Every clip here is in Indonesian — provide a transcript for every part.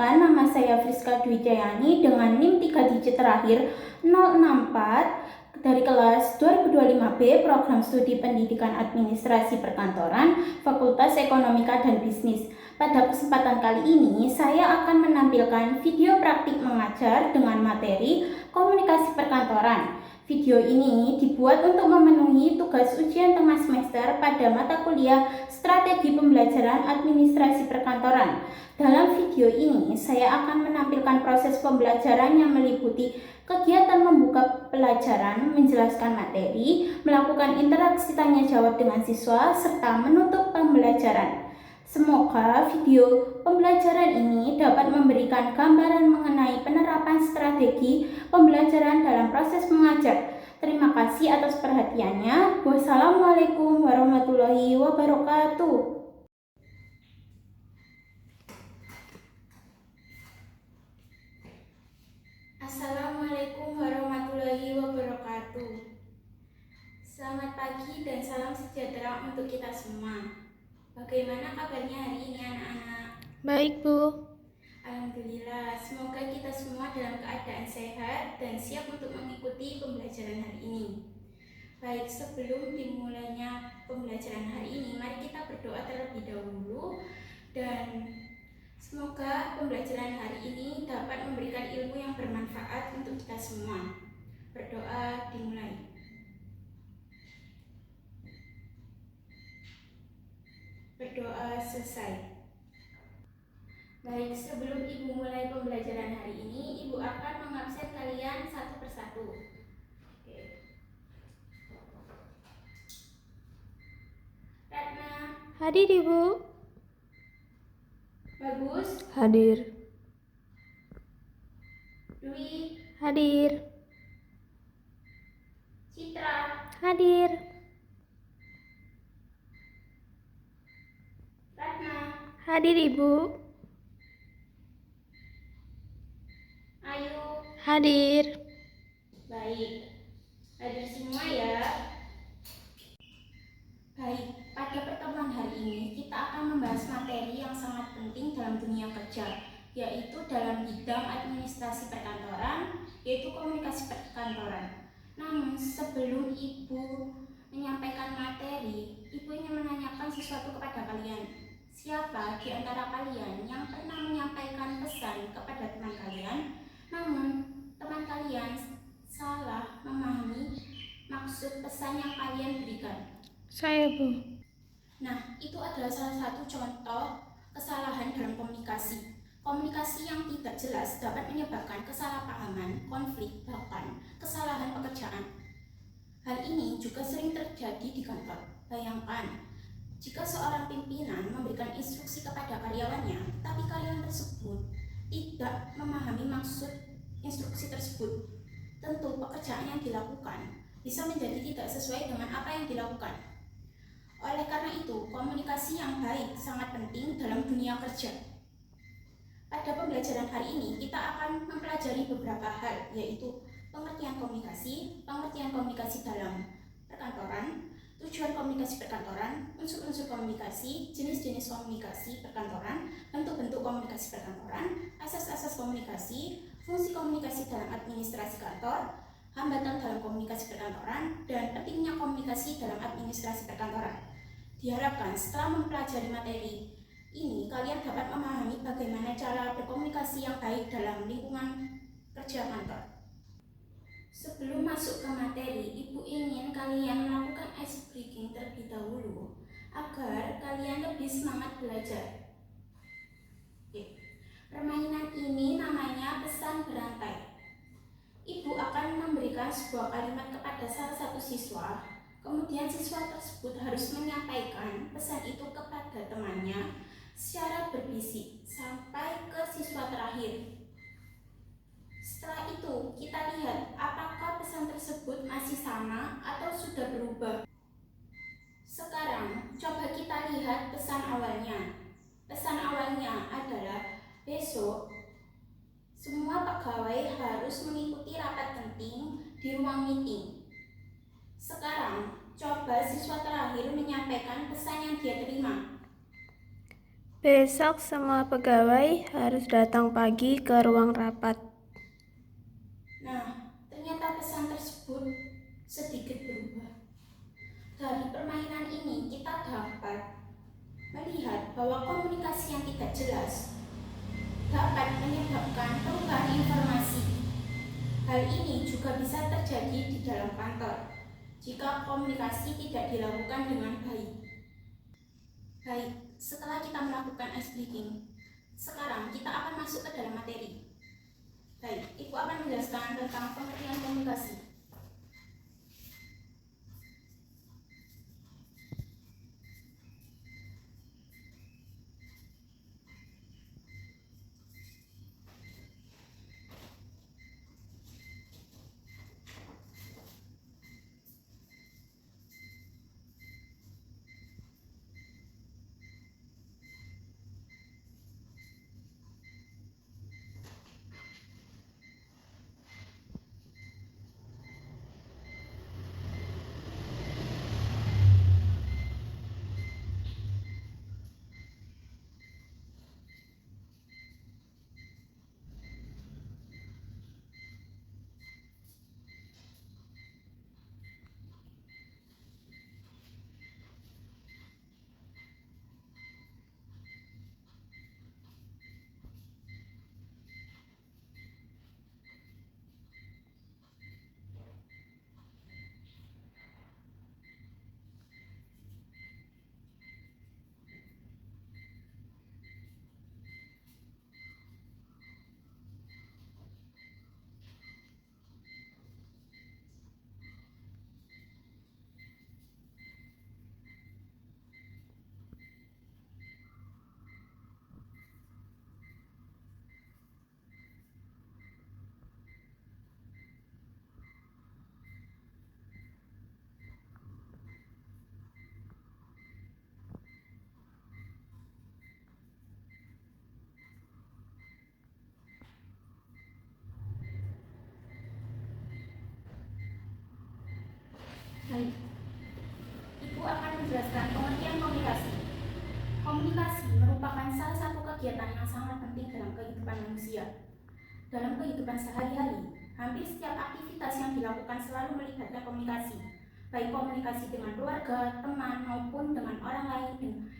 Perkenalkan, nama saya Friska Dwi Jayani dengan NIM 3 digit terakhir 064 dari kelas 2025B Program Studi Pendidikan Administrasi Perkantoran Fakultas Ekonomika dan Bisnis. Pada kesempatan kali ini, saya akan menampilkan video praktik mengajar dengan materi komunikasi perkantoran. Video ini dibuat untuk memenuhi tugas ujian tengah semester pada mata kuliah Strategi Pembelajaran Administrasi Perkantoran. Dalam video ini, saya akan menampilkan proses pembelajaran yang meliputi kegiatan membuka pelajaran, menjelaskan materi, melakukan interaksi tanya jawab dengan siswa, serta menutup pembelajaran. Semoga video pembelajaran ini dapat memberikan gambaran mengenai penerapan strategi pembelajaran dalam proses mengajar. Terima kasih atas perhatiannya. Wassalamualaikum warahmatullahi wabarakatuh. Assalamualaikum warahmatullahi wabarakatuh. Selamat pagi dan salam sejahtera untuk kita semua. Bagaimana kabarnya hari ini anak-anak? Baik, Bu. Alhamdulillah, semoga kita semua dalam keadaan sehat dan siap untuk mengikuti pembelajaran hari ini. Baik, sebelum dimulainya pembelajaran hari ini, mari kita berdoa terlebih dahulu dan semoga pembelajaran hari ini dapat memberikan ilmu yang bermanfaat untuk kita semua. Berdoa dimulai. Berdoa selesai. Baik, sebelum Ibu mulai pembelajaran hari ini, Ibu akan mengabsen kalian satu persatu. Oke. Ratna. Hadir, Ibu. Bagus. Hadir. Dwi. Hadir. Citra. Hadir. Ratna. Hadir, Ibu. Ayu. Hadir. Baik, hadir semua ya. Baik, pada pertemuan hari ini kita akan membahas materi yang sangat penting dalam dunia kerja, yaitu dalam bidang administrasi perkantoran, yaitu komunikasi perkantoran. Namun sebelum Ibu menyampaikan materi, Ibu ingin menanyakan sesuatu kepada kalian. Siapa di antara kalian yang pernah menyampaikan pesan kepada teman kalian, namun teman kalian salah memahami maksud pesan yang kalian berikan? Saya, Bu. Nah, itu adalah salah satu contoh kesalahan dalam komunikasi. Komunikasi yang tidak jelas dapat menyebabkan kesalahpahaman, konflik, bahkan kesalahan pekerjaan. Hal ini juga sering terjadi di kantor. Bayangkan, jika seorang pimpinan memberikan instruksi kepada karyawannya, tapi karyawan tersebut tidak memahami maksud instruksi tersebut, tentu pekerjaan yang dilakukan bisa menjadi tidak sesuai dengan apa yang dilakukan. Oleh karena itu, komunikasi yang baik sangat penting dalam dunia kerja. Pada pembelajaran hari ini, kita akan mempelajari beberapa hal, yaitu pengertian komunikasi dalam perkantoran, tujuan komunikasi perkantoran, unsur-unsur komunikasi, jenis-jenis komunikasi perkantoran, bentuk-bentuk komunikasi perkantoran, asas-asas komunikasi, fungsi komunikasi dalam administrasi kantor, hambatan dalam komunikasi perkantoran, dan pentingnya komunikasi dalam administrasi perkantoran. Diharapkan setelah mempelajari materi ini, kalian dapat memahami bagaimana cara berkomunikasi yang baik dalam lingkungan kerja kantor. Sebelum masuk ke materi, Ibu ingin kalian melakukan ice breaking terlebih dahulu agar kalian lebih semangat belajar. Oke. Permainan ini namanya pesan berantai. Ibu akan memberikan sebuah kalimat kepada salah satu siswa, kemudian siswa tersebut harus menyampaikan pesan itu kepada temannya secara berbisik sampai ke siswa terakhir. Setelah itu, kita lihat apakah pesan tersebut masih sama atau sudah berubah. Sekarang, coba kita lihat pesan awalnya. Pesan awalnya adalah besok semua pegawai harus mengikuti rapat penting di ruang meeting. Sekarang, coba siswa terakhir menyampaikan pesan yang dia terima. Besok semua pegawai harus datang pagi ke ruang rapat. Nah, ternyata pesan tersebut sedikit berubah. Dari permainan ini kita dapat melihat bahwa komunikasi yang tidak jelas dapat menyebabkan perubahan informasi. Hal ini juga bisa terjadi di dalam kantor jika komunikasi tidak dilakukan dengan baik. Baik, setelah kita melakukan ice breaking, sekarang kita akan masuk ke dalam materi. Baik, Ibu akan menjelaskan tentang pengertian komunikasi. Baik, Ibu akan menjelaskan pengertian komunikasi. Komunikasi merupakan salah satu kegiatan yang sangat penting dalam kehidupan manusia. Dalam kehidupan sehari-hari, hampir setiap aktivitas yang dilakukan selalu melibatkan komunikasi, baik komunikasi dengan keluarga, teman, maupun dengan orang lain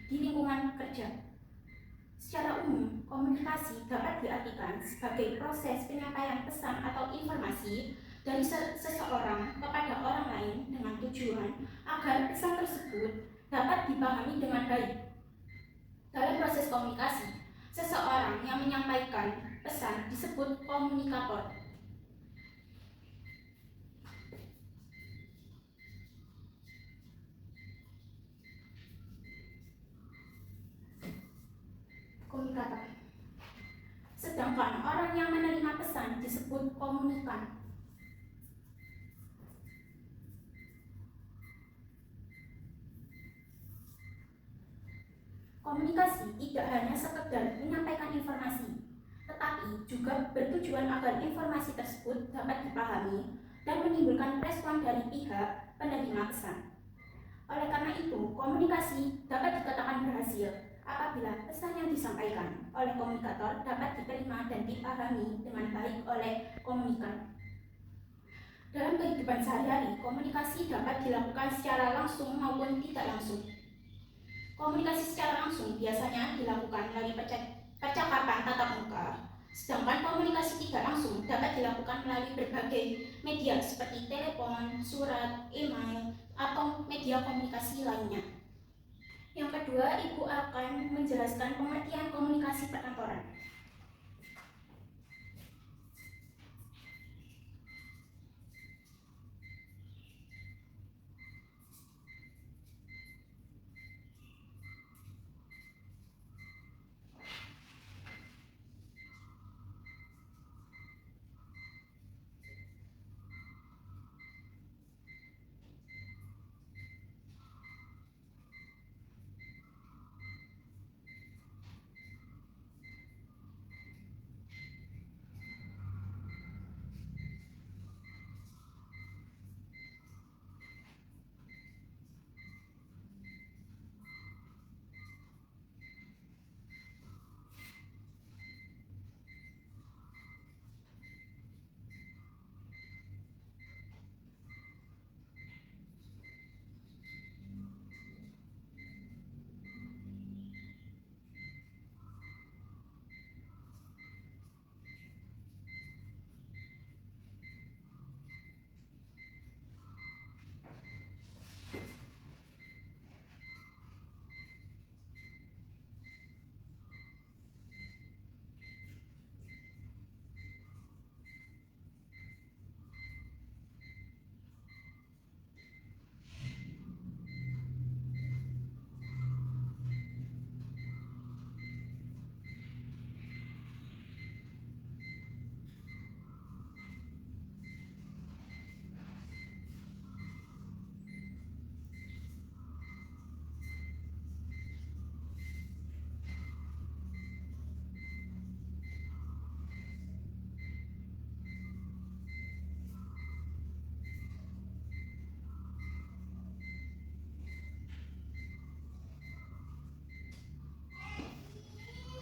di lingkungan kerja. Secara umum, komunikasi dapat diartikan sebagai proses penyampaian pesan atau informasi dari seseorang kepada orang lain dengan tujuan agar pesan tersebut dapat dipahami dengan baik. Dalam proses komunikasi, seseorang yang menyampaikan pesan disebut komunikator. Komunikator. Sedangkan orang yang menerima pesan disebut komunikan. Komunikasi tidak hanya sekedar menyampaikan informasi, tetapi juga bertujuan agar informasi tersebut dapat dipahami dan menimbulkan respon dari pihak penerima pesan. Oleh karena itu, komunikasi dapat dikatakan berhasil apabila pesan yang disampaikan oleh komunikator dapat diterima dan dipahami dengan baik oleh komunikan. Dalam kehidupan sehari-hari, komunikasi dapat dilakukan secara langsung maupun tidak langsung. Komunikasi secara langsung biasanya dilakukan melalui percakapan tatap muka, sedangkan komunikasi tidak langsung dapat dilakukan melalui berbagai media seperti telepon, surat, email, atau media komunikasi lainnya. Yang kedua, Ibu akan menjelaskan pengertian komunikasi perkantoran.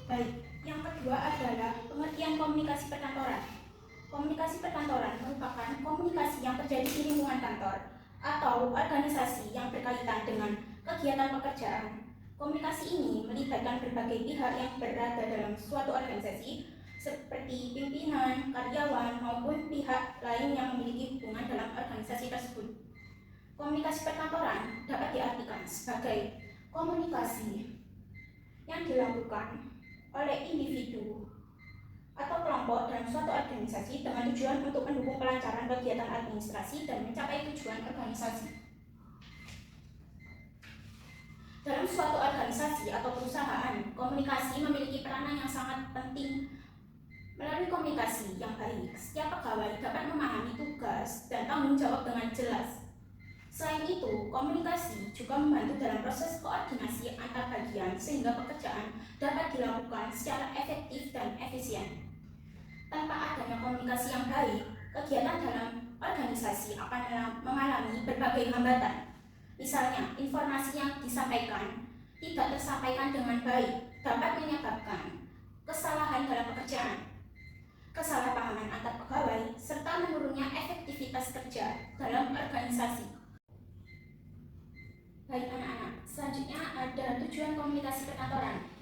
Baik, yang kedua adalah pengertian komunikasi perkantoran. Komunikasi perkantoran merupakan komunikasi yang terjadi di lingkungan kantor atau organisasi yang berkaitan dengan kegiatan pekerjaan. Komunikasi ini melibatkan berbagai pihak yang berada dalam suatu organisasi seperti pimpinan, karyawan, maupun pihak lain yang memiliki hubungan dalam organisasi tersebut. Komunikasi perkantoran dapat diartikan sebagai komunikasi yang dilakukan oleh individu atau kelompok dalam suatu organisasi dengan tujuan untuk mendukung kelancaran kegiatan administrasi dan mencapai tujuan organisasi. Dalam suatu organisasi atau perusahaan, komunikasi memiliki peranan yang sangat penting. Melalui komunikasi yang baik, setiap pegawai dapat memahami tugas dan tanggung jawab dengan jelas. Selain itu, komunikasi juga membantu dalam proses koordinasi antar bagian sehingga pekerjaan dapat dilakukan secara efektif dan efisien. Tanpa adanya komunikasi yang baik, kegiatan dalam organisasi akan mengalami berbagai hambatan. Misalnya, informasi yang disampaikan tidak tersampaikan dengan baik dapat menyebabkan kesalahan dalam pekerjaan, kesalahpahaman antar pegawai, serta menurunnya efektivitas kerja dalam organisasi. Baik anak-anak, selanjutnya ada tujuan komunikasi perkantoran.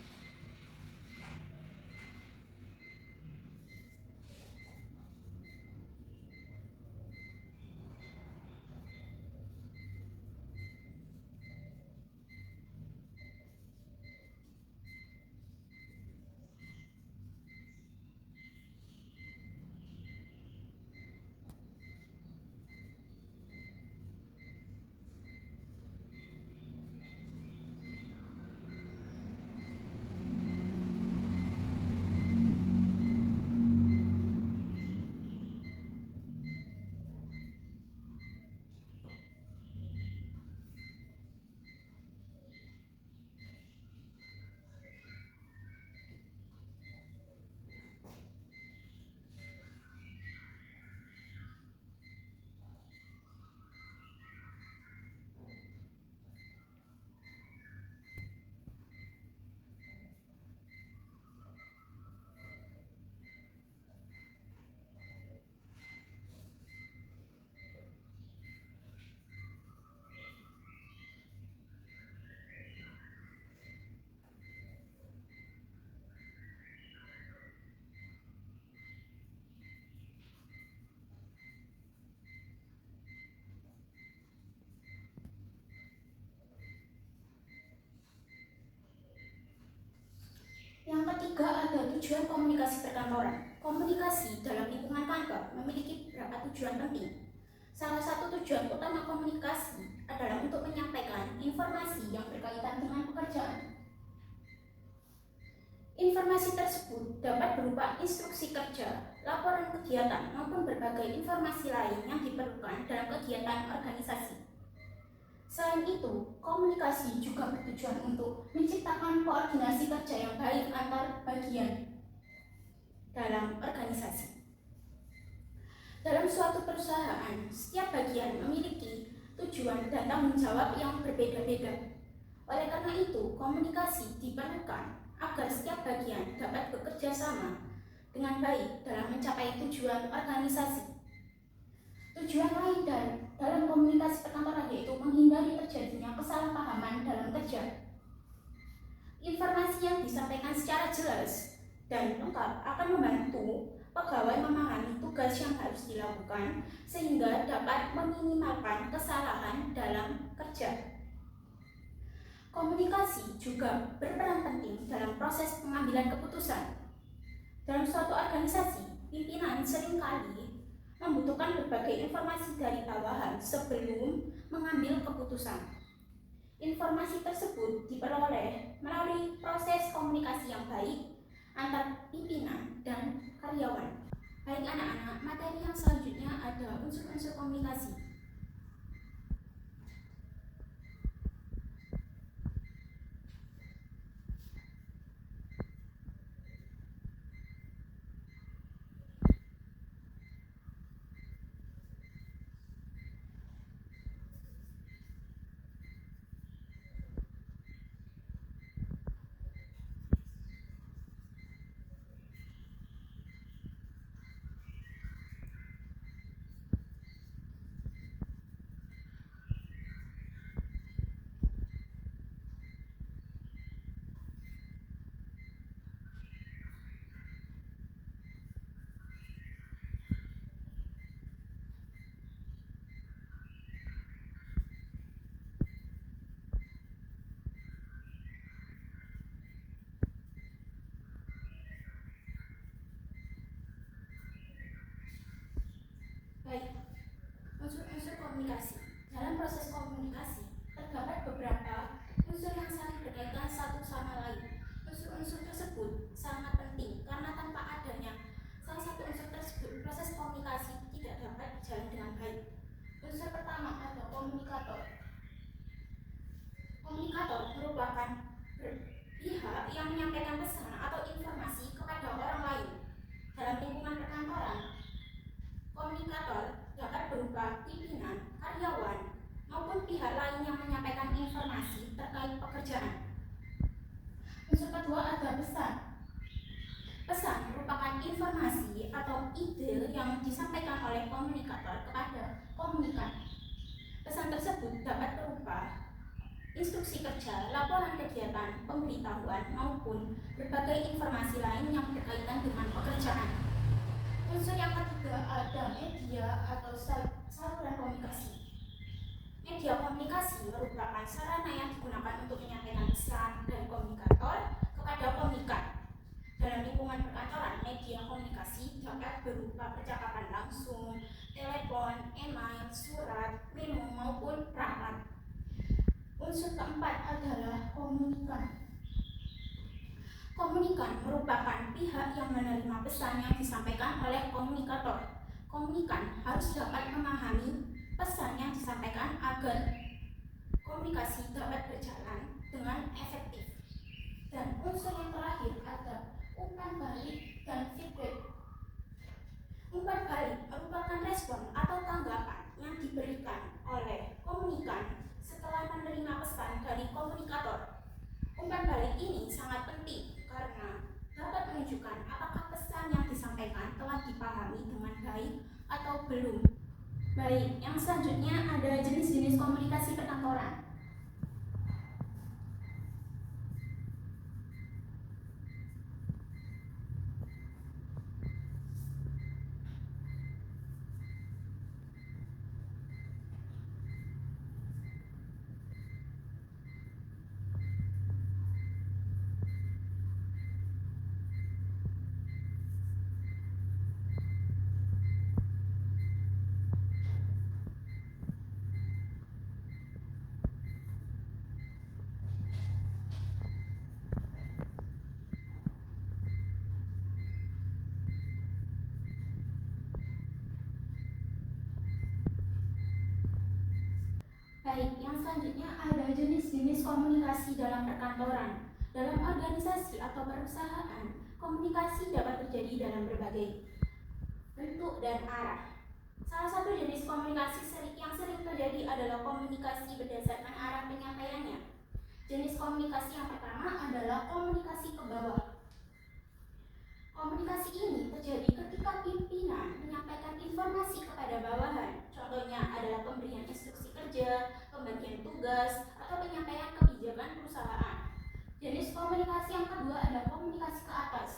Yang ketiga ada tujuan komunikasi perkantoran. Komunikasi dalam lingkungan kantor memiliki beberapa tujuan penting. Salah satu tujuan utama komunikasi adalah untuk menyampaikan informasi yang berkaitan dengan pekerjaan. Informasi tersebut dapat berupa instruksi kerja, laporan kegiatan, maupun berbagai informasi lain yang diperlukan dalam kegiatan organisasi. Selain itu, komunikasi juga bertujuan untuk menciptakan koordinasi kerja yang baik antar bagian dalam organisasi. Dalam suatu perusahaan, setiap bagian memiliki tujuan dan tanggung jawab yang berbeda-beda. Oleh karena itu, komunikasi diperlukan agar setiap bagian dapat bekerja sama dengan baik dalam mencapai tujuan organisasi. Tujuan lain dalam komunikasi perkantoran yaitu menghindari terjadinya kesalahpahaman dalam kerja. Informasi yang disampaikan secara jelas dan lengkap akan membantu pegawai memahami tugas yang harus dilakukan sehingga dapat meminimalkan kesalahan dalam kerja. Komunikasi juga berperan penting dalam proses pengambilan keputusan. Dalam suatu organisasi, pimpinan seringkali membutuhkan berbagai informasi dari bawahan sebelum mengambil keputusan. Informasi tersebut diperoleh melalui proses komunikasi yang baik antar pimpinan dan karyawan. Baik anak-anak, materi yang selanjutnya ada unsur-unsur komunikasi. komunikasi. Dalam proses komunikasi, terdapat beberapa unsur yang saling berkaitan satu sama lain. Unsur-unsur tersebut sangat penting karena tanpa adanya salah satu unsur tersebut, proses komunikasi tidak dapat berjalan dengan baik. Unsur pertama adalah komunikator. Komunikator merupakan pihak yang menyampaikan pesan atau informasi kepada orang lain. Dalam lingkungan perkantoran, komunikator dapat berupa pimpinan, karyawan, maupun pihak lain yang menyampaikan informasi terkait pekerjaan. Unsur kedua adalah pesan. Pesan merupakan informasi atau ide yang disampaikan oleh komunikator kepada komunikan. Pesan tersebut dapat berupa instruksi kerja, laporan kegiatan, pemberitahuan, maupun berbagai informasi lain yang berkaitan dengan pekerjaan. Unsur yang ketiga ada media atau saluran komunikasi. Media komunikasi merupakan sarana yang digunakan untuk menyampaikan pesan dari komunikator kepada komunikan. Dalam lingkungan perkantoran, media komunikasi dapat berupa percakapan langsung, telepon, email, surat, memo, maupun perangkat. Unsur keempat adalah komunikan. Komunikan merupakan pihak yang menerima pesan yang disampaikan oleh komunikator. Komunikan harus dapat memahami pesan yang disampaikan agar komunikasi dapat berjalan dengan efektif. Dan unsur yang terakhir ada umpan balik dan feedback. Umpan balik merupakan respon atau tanggapan yang diberikan oleh komunikan setelah menerima pesan dari komunikator. Umpan balik ini sangat penting karena dapat menunjukkan apakah pesan yang disampaikan telah dipahami dengan baik atau belum. Baik, yang selanjutnya ada jenis-jenis komunikasi perkantoran. Baik, yang selanjutnya ada jenis-jenis komunikasi dalam perkantoran. Dalam organisasi atau perusahaan, komunikasi dapat terjadi dalam berbagai bentuk dan arah. Salah satu jenis komunikasi yang sering terjadi adalah komunikasi berdasarkan arah penyampaiannya. Jenis komunikasi yang pertama adalah komunikasi ke bawah. Komunikasi ini terjadi ketika pimpinan menyampaikan informasi kepada bawahan. Contohnya adalah pemberian instruksi kerja, pembagian tugas, atau penyampaian kebijakan perusahaan. Jenis komunikasi yang kedua adalah komunikasi ke atas.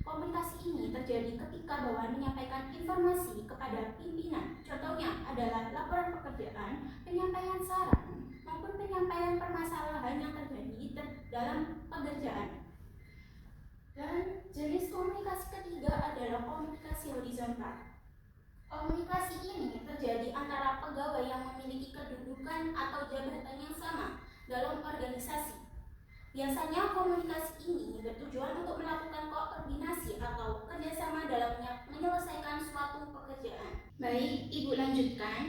Komunikasi ini terjadi ketika bawahan menyampaikan informasi kepada pimpinan. Contohnya adalah laporan pekerjaan, penyampaian saran, maupun penyampaian permasalahan yang terjadi dalam pekerjaan. Dan jenis komunikasi ketiga adalah komunikasi horizontal. Komunikasi ini terjadi antara pegawai yang memiliki kedudukan atau jabatan yang sama dalam organisasi. Biasanya komunikasi ini bertujuan untuk melakukan koordinasi atau kerjasama dalam menyelesaikan suatu pekerjaan. Baik, Ibu lanjutkan.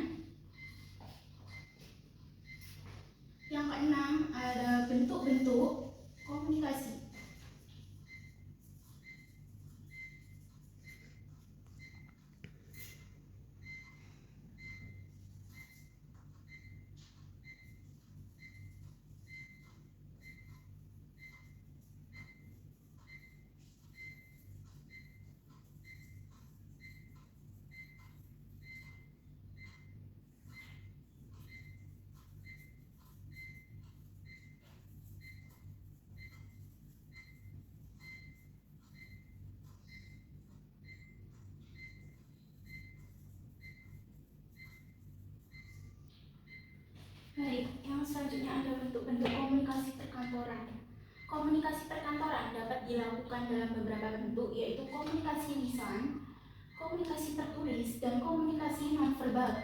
Yang keenam ada bentuk-bentuk komunikasi. Baik, yang selanjutnya ada bentuk-bentuk komunikasi perkantoran. Komunikasi perkantoran dapat dilakukan dalam beberapa bentuk, yaitu komunikasi lisan, komunikasi tertulis, dan komunikasi nonverbal.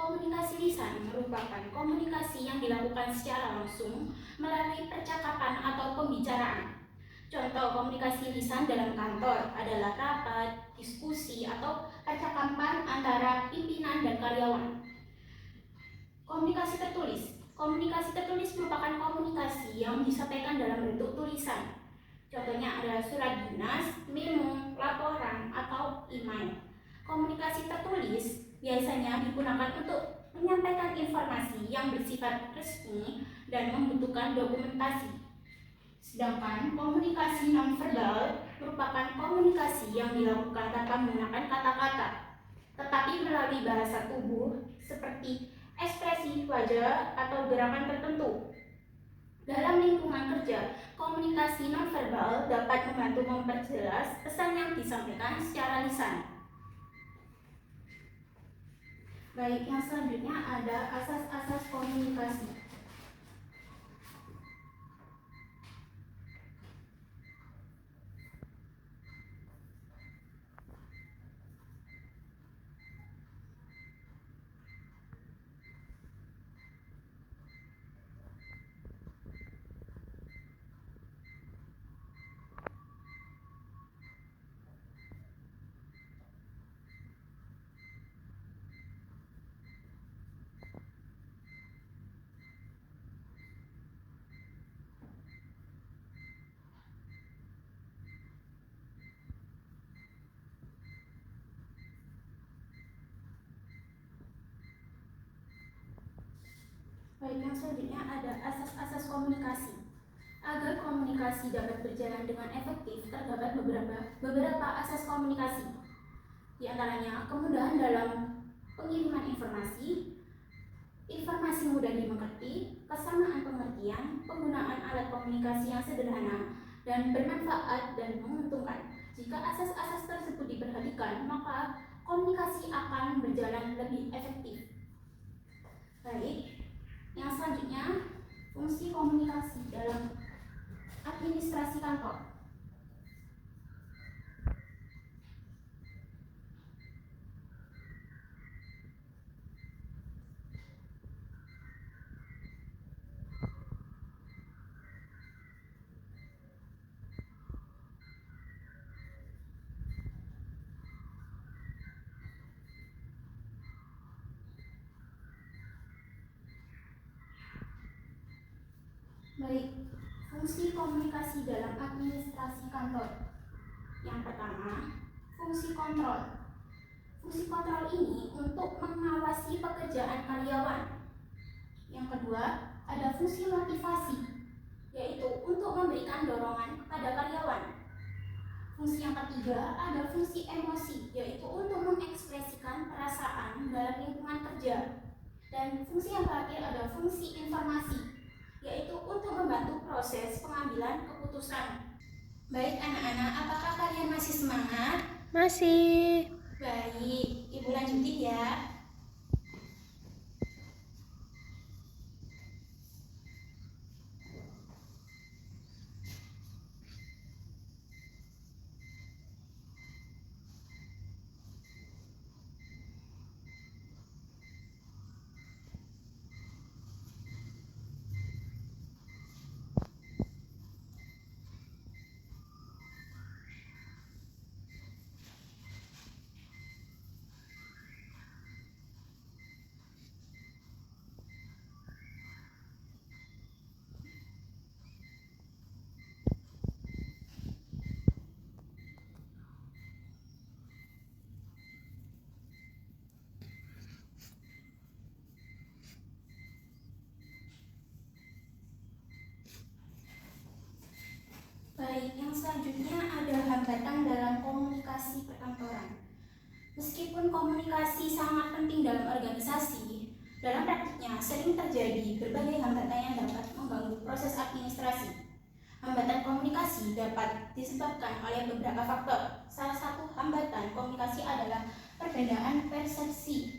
Komunikasi lisan merupakan komunikasi yang dilakukan secara langsung melalui percakapan atau pembicaraan. Contoh komunikasi lisan dalam kantor adalah rapat, diskusi, atau percakapan antara pimpinan dan karyawan. Komunikasi tertulis. Komunikasi tertulis merupakan komunikasi yang disampaikan dalam bentuk tulisan. Contohnya adalah surat dinas, memo, laporan, atau email. Komunikasi tertulis biasanya digunakan untuk menyampaikan informasi yang bersifat resmi dan membutuhkan dokumentasi. Sedangkan komunikasi nonverbal merupakan komunikasi yang dilakukan tanpa menggunakan kata-kata, tetapi melalui bahasa tubuh seperti ekspresi wajah atau gerakan tertentu. Dalam lingkungan kerja, komunikasi nonverbal dapat membantu memperjelas pesan yang disampaikan secara lisan. Baik, yang selanjutnya ada asas-asas komunikasi. Baik, yang selanjutnya ada asas-asas komunikasi. Agar komunikasi dapat berjalan dengan efektif, terdapat beberapa asas komunikasi. Di antaranya, kemudahan dalam pengiriman informasi, informasi mudah dimengerti, kesamaan pengertian, penggunaan alat komunikasi yang sederhana, dan bermanfaat dan menguntungkan. Jika asas-asas tersebut diperhatikan, maka komunikasi akan berjalan lebih efektif. Baik, yang selanjutnya, fungsi komunikasi dalam administrasi kantor. Baik, fungsi komunikasi dalam administrasi kantor. Yang pertama, fungsi kontrol. Fungsi kontrol ini untuk mengawasi pekerjaan karyawan. Yang kedua, ada fungsi motivasi, yaitu untuk memberikan dorongan kepada karyawan. Fungsi yang ketiga, ada fungsi emosi, yaitu untuk mengekspresikan perasaan dalam lingkungan kerja. Dan fungsi yang terakhir ada fungsi informasi, yaitu untuk membantu proses pengambilan keputusan. Baik anak-anak, apakah kalian masih semangat? Masih. Baik, Ibu lanjutin ya. Baik, yang selanjutnya ada hambatan dalam komunikasi perkantoran. Meskipun komunikasi sangat penting dalam organisasi, dalam praktiknya sering terjadi berbagai hambatan yang dapat mengganggu proses administrasi. Hambatan komunikasi dapat disebabkan oleh beberapa faktor. Salah satu hambatan komunikasi adalah perbedaan persepsi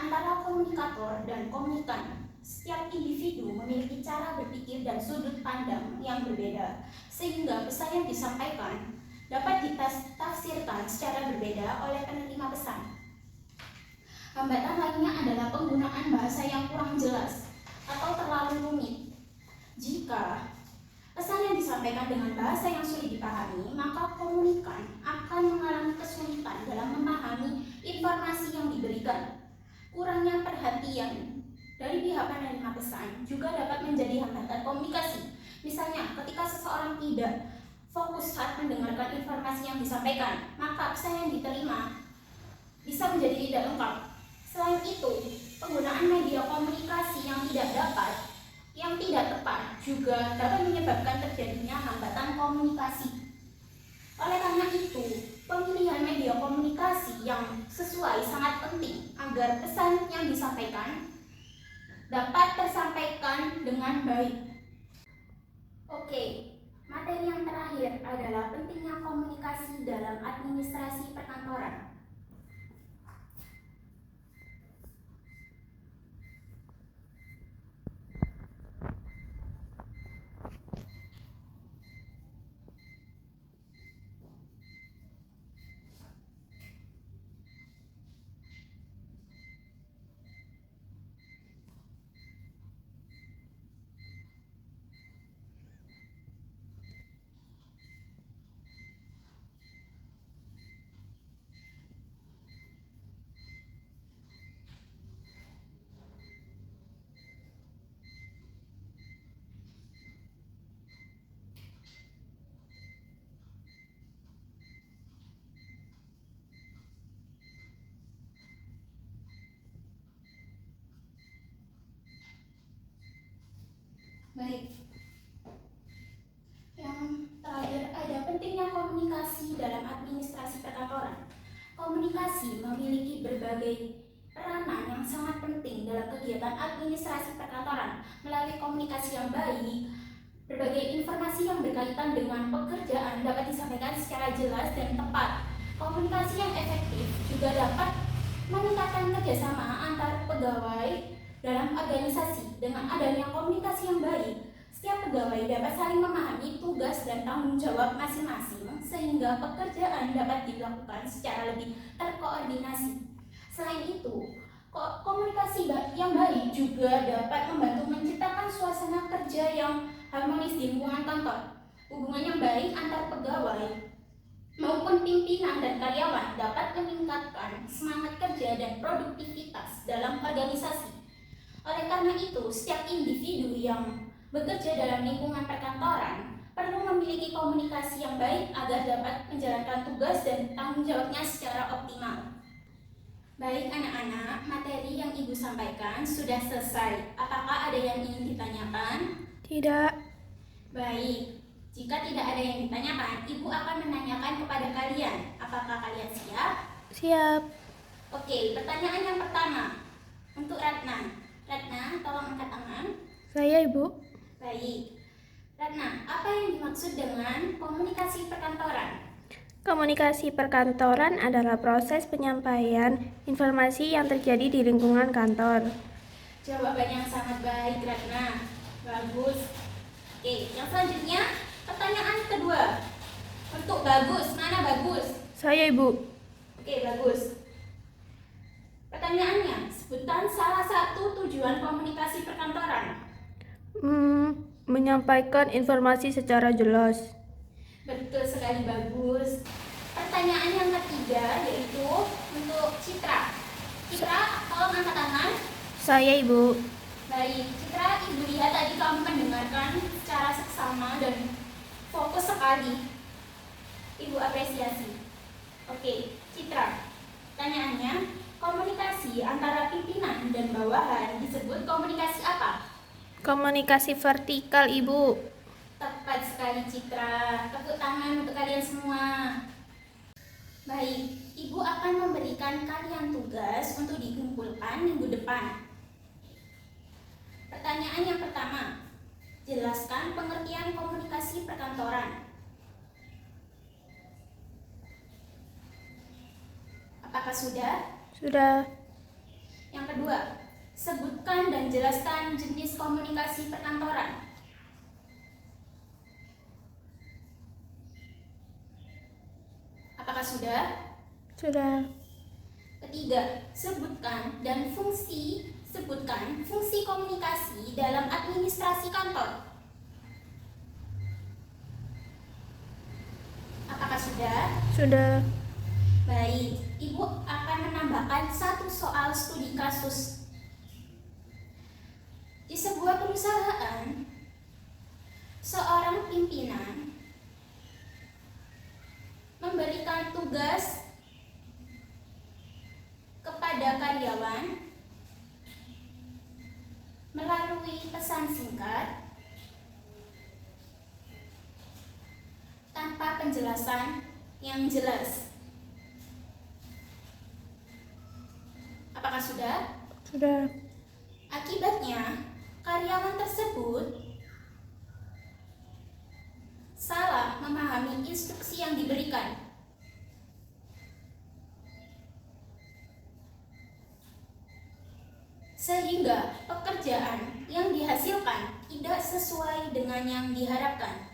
antara komunikator dan komunikan. Setiap individu memiliki cara berpikir dan sudut pandang yang berbeda, sehingga pesan yang disampaikan dapat ditafsirkan secara berbeda oleh penerima pesan. Hambatan lainnya adalah penggunaan bahasa yang kurang jelas atau terlalu rumit. Jika pesan yang disampaikan dengan bahasa yang sulit dipahami, maka komunikan akan mengalami kesulitan dalam memahami informasi yang diberikan. Kurangnya perhatian dari pihak penerima pesan juga dapat menjadi hambatan komunikasi. Misalnya, ketika seseorang tidak fokus saat mendengarkan informasi yang disampaikan, maka pesan yang diterima bisa menjadi tidak lengkap. Selain itu, penggunaan media komunikasi yang tidak tepat juga dapat menyebabkan terjadinya hambatan komunikasi. Oleh karena itu, pemilihan media komunikasi yang sesuai sangat penting agar pesan yang disampaikan dapat tersampaikan dengan baik. Oke, materi yang terakhir adalah pentingnya komunikasi dalam administrasi perkantoran. Baik. Yang terakhir ada pentingnya komunikasi dalam administrasi perkantoran. Komunikasi memiliki berbagai peranan yang sangat penting dalam kegiatan administrasi perkantoran. Melalui komunikasi yang baik, berbagai informasi yang berkaitan dengan pekerjaan dapat disampaikan secara jelas dan tepat. Komunikasi yang efektif juga dapat meningkatkan kerjasama antar pegawai dalam organisasi. Dengan adanya komunikasi yang baik, setiap pegawai dapat saling memahami tugas dan tanggung jawab masing-masing sehingga pekerjaan dapat dilakukan secara lebih terkoordinasi. Selain itu, komunikasi yang baik juga dapat membantu menciptakan suasana kerja yang harmonis di lingkungan kantor. Hubungan yang baik antar pegawai maupun pimpinan dan karyawan dapat meningkatkan semangat kerja dan produktivitas dalam organisasi. Oleh karena itu, setiap individu yang bekerja dalam lingkungan perkantoran perlu memiliki komunikasi yang baik agar dapat menjalankan tugas dan tanggung jawabnya secara optimal. Baik anak-anak, materi yang Ibu sampaikan sudah selesai. Apakah ada yang ingin ditanyakan? Tidak. Baik, jika tidak ada yang ditanyakan, Ibu akan menanyakan kepada kalian. Apakah kalian siap? Siap. Oke, pertanyaan yang pertama untuk Ratna. Ratna, tolong angkat tangan. Saya, Ibu. Baik. Ratna, apa yang dimaksud dengan komunikasi perkantoran? Komunikasi perkantoran adalah proses penyampaian informasi yang terjadi di lingkungan kantor. Jawaban yang sangat baik, Ratna. Bagus. Oke, yang selanjutnya pertanyaan kedua. Untuk Bagus, mana Bagus? Saya, Ibu. Oke, bagus. Pertanyaannya, sebutkan salah satu tujuan komunikasi perkantoran. Menyampaikan informasi secara jelas. Betul sekali, Bagus. Pertanyaan yang ketiga yaitu untuk Citra. Citra, tolong angkat tangan. Saya, Ibu. Baik, Citra, Ibu lihat tadi kamu mendengarkan secara seksama dan fokus sekali. Ibu apresiasi. Oke, Citra. Pertanyaannya, komunikasi antara pimpinan dan bawahan disebut komunikasi apa? Komunikasi vertikal, Ibu. Tepat sekali, Citra. Tepuk tangan untuk kalian semua. Baik, Ibu akan memberikan kalian tugas untuk dikumpulkan minggu depan. Pertanyaan yang pertama, jelaskan pengertian komunikasi perkantoran. Apakah sudah? Sudah. Yang kedua, sebutkan dan jelaskan jenis komunikasi perkantoran. Apakah sudah? Sudah. Ketiga, sebutkan fungsi komunikasi dalam administrasi kantor. Apakah sudah? Sudah. Baik, Ibu akan menambahkan satu soal studi kasus. Di sebuah perusahaan, seorang pimpinan memberikan tugas kepada karyawan melalui pesan singkat tanpa penjelasan yang jelas. Apakah sudah? Sudah. Akibatnya, karyawan tersebut salah memahami instruksi yang diberikan. Sehingga pekerjaan yang dihasilkan tidak sesuai dengan yang diharapkan.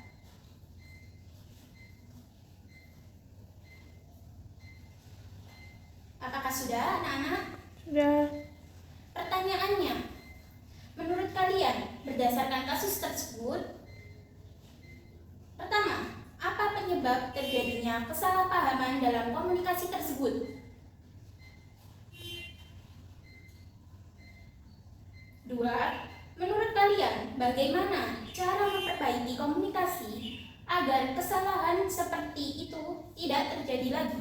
Apakah sudah, anak-anak? Sudah. Pertanyaannya, menurut kalian, berdasarkan kasus tersebut, pertama, apa penyebab terjadinya kesalahpahaman dalam komunikasi tersebut? Dua, menurut kalian, bagaimana cara memperbaiki komunikasi agar kesalahan seperti itu tidak terjadi lagi?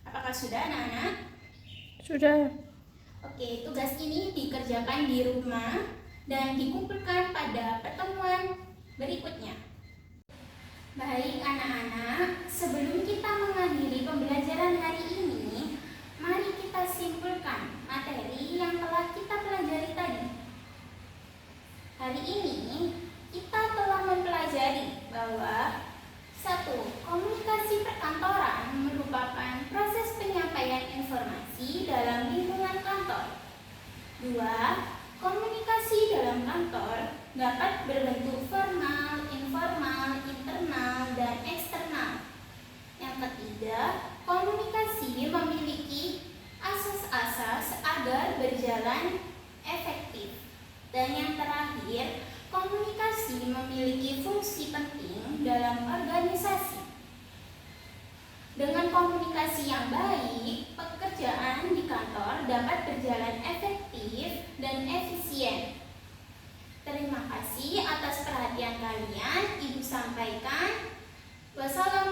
Apakah sudah, anak-anak? Sudah. Oke, tugas ini dikerjakan di rumah dan dikumpulkan pada pertemuan berikutnya. Baik anak-anak, sebelum kita mengakhiri pembelajaran hari ini, mari kita simpulkan materi yang telah kita pelajari tadi. Hari ini, kita telah mempelajari bahwa 1. Komunikasi perkantoran merupakan proses penyampaian informasi dalam lingkungan kantor. 2. Komunikasi dalam kantor dapat berbentuk formal, informal, internal, dan eksternal. Yang ketiga, komunikasi memiliki asas-asas agar berjalan efektif. Dan yang terakhir, komunikasi memiliki fungsi penting dalam organisasi. Dengan komunikasi yang baik, pekerjaan di kantor dapat berjalan efektif dan efisien. Terima kasih atas perhatian kalian. Ibu sampaikan. Wassalamualaikum